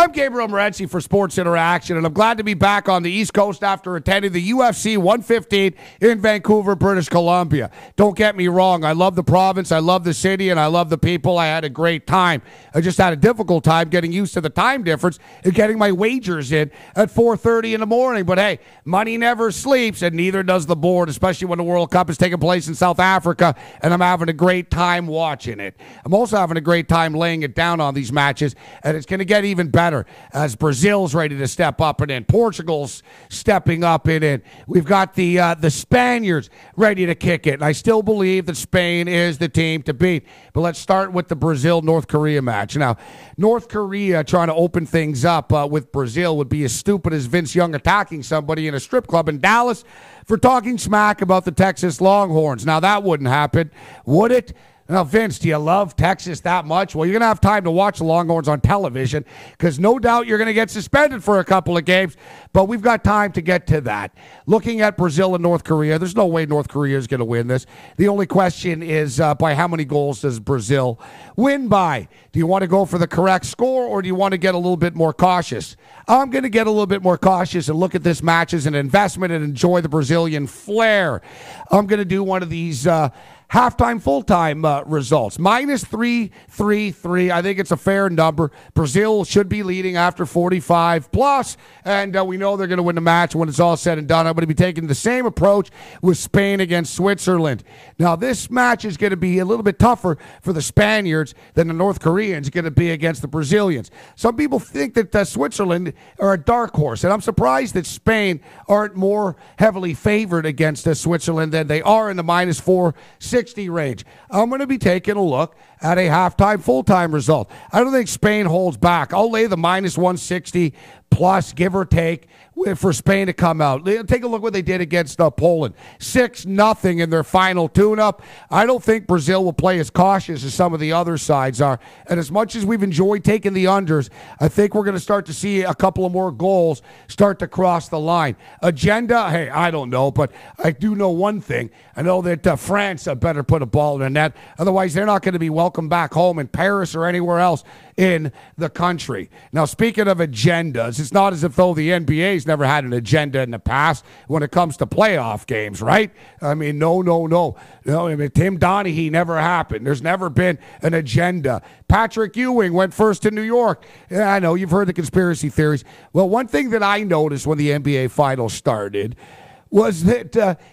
I'm Gabriel Morency for Sports Interaction, and I'm glad to be back on the East Coast after attending the UFC 115 in Vancouver, British Columbia. Don't get me wrong. I love the province, I love the city, and I love the people. I had a great time. I just had a difficult time getting used to the time difference and getting my wagers in at 4:30 in the morning. But hey, money never sleeps, and neither does the board, especially when the World Cup is taking place in South Africa, and I'm having a great time watching it. I'm also having a great time laying it down on these matches, and it's going to get even better as Brazil's ready to step up and in. Portugal's stepping up and in. We've got the Spaniards ready to kick it, and I still believe that Spain is the team to beat. But let's start with the Brazil-North Korea match. Now, North Korea trying to open things up with Brazil would be as stupid as Vince Young attacking somebody in a strip club in Dallas for talking smack about the Texas Longhorns. Now, that wouldn't happen, would it? Now, Vince, do you love Texas that much? Well, you're going to have time to watch the Longhorns on television because no doubt you're going to get suspended for a couple of games, but we've got time to get to that. Looking at Brazil and North Korea, there's no way North Korea is going to win this. The only question is by how many goals does Brazil win by? Do you want to go for the correct score or do you want to get a little bit more cautious? I'm going to get a little bit more cautious and look at this match as an investment and enjoy the Brazilian flair. I'm going to do one of these halftime, full-time results. Minus 333. I think it's a fair number. Brazil should be leading after 45 plus, and we know they're going to win the match when it's all said and done. I'm going to be taking the same approach with Spain against Switzerland. Now, this match is going to be a little bit tougher for the Spaniards than the North Koreans going to be against the Brazilians. Some people think that Switzerland are a dark horse, and I'm surprised that Spain aren't more heavily favored against Switzerland than they are in the minus 460 range. I'm going to be taking a look at a halftime, full-time result. I don't think Spain holds back. I'll lay the minus 160 plus, give or take, for Spain to come out. Take a look what they did against Poland. 6-0 in their final tune-up. I don't think Brazil will play as cautious as some of the other sides are. And as much as we've enjoyed taking the unders, I think we're going to start to see a couple of more goals start to cross the line. Agenda, hey, I don't know, but I do know one thing. I know that France better put a ball in the net. Otherwise, they're not going to be welcome back home in Paris or anywhere else in the country. Now, speaking of agendas, it's not as if though the NBA's never had an agenda in the past when it comes to playoff games, right? I mean, no. I mean, Tim Donaghy never happened. There's never been an agenda. Patrick Ewing went first to New York. Yeah, I know, you've heard the conspiracy theories. Well, one thing that I noticed when the NBA Finals started was that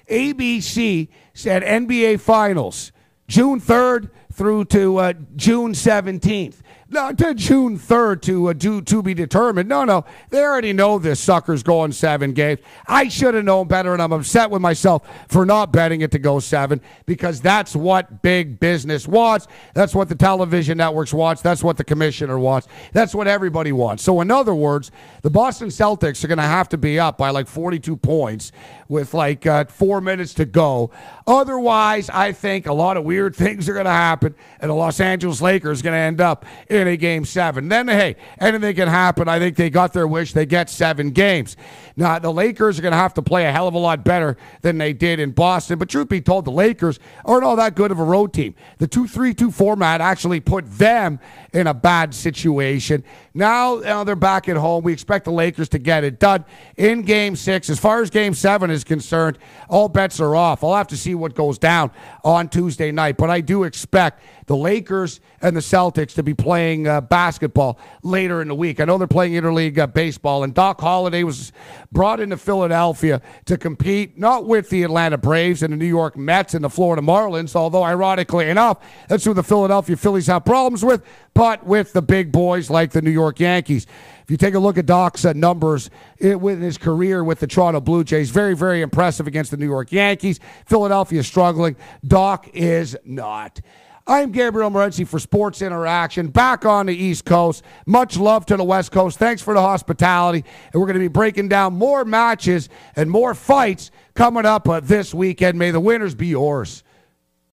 ABC said NBA Finals, June 3rd through to June 17th. Not to June 3rd to be determined. No. They already know this sucker's going 7 games. I should have known better, and I'm upset with myself for not betting it to go 7 because that's what big business wants. That's what the television networks wants. That's what the commissioner wants. That's what everybody wants. So, in other words, the Boston Celtics are going to have to be up by like 42 points with like 4 minutes to go. Otherwise, I think a lot of weird things are going to happen, and the Los Angeles Lakers are going to end up in a Game 7. Then, hey, anything can happen. I think they got their wish. They get 7 games. Now, the Lakers are going to have to play a hell of a lot better than they did in Boston. But truth be told, the Lakers aren't all that good of a road team. The 2-3-2 format actually put them in a bad situation. Now they're back at home. We expect the Lakers to get it done in Game 6. As far as Game 7 is concerned, all bets are off. I'll have to see what goes down on Tuesday night. But I do expect the Lakers and the Celtics to be playing basketball later in the week. I know they're playing interleague baseball, and Doc Holliday was brought into Philadelphia to compete, not with the Atlanta Braves and the New York Mets and the Florida Marlins, although ironically enough, that's who the Philadelphia Phillies have problems with, but with the big boys like the New York Yankees. If you take a look at Doc's numbers with his career with the Toronto Blue Jays, very, very impressive against the New York Yankees. Philadelphia is struggling. Doc is not. I'm Gabriel Morency for Sports Interaction, back on the East Coast. Much love to the West Coast. Thanks for the hospitality. And we're going to be breaking down more matches and more fights coming up this weekend. May the winners be yours.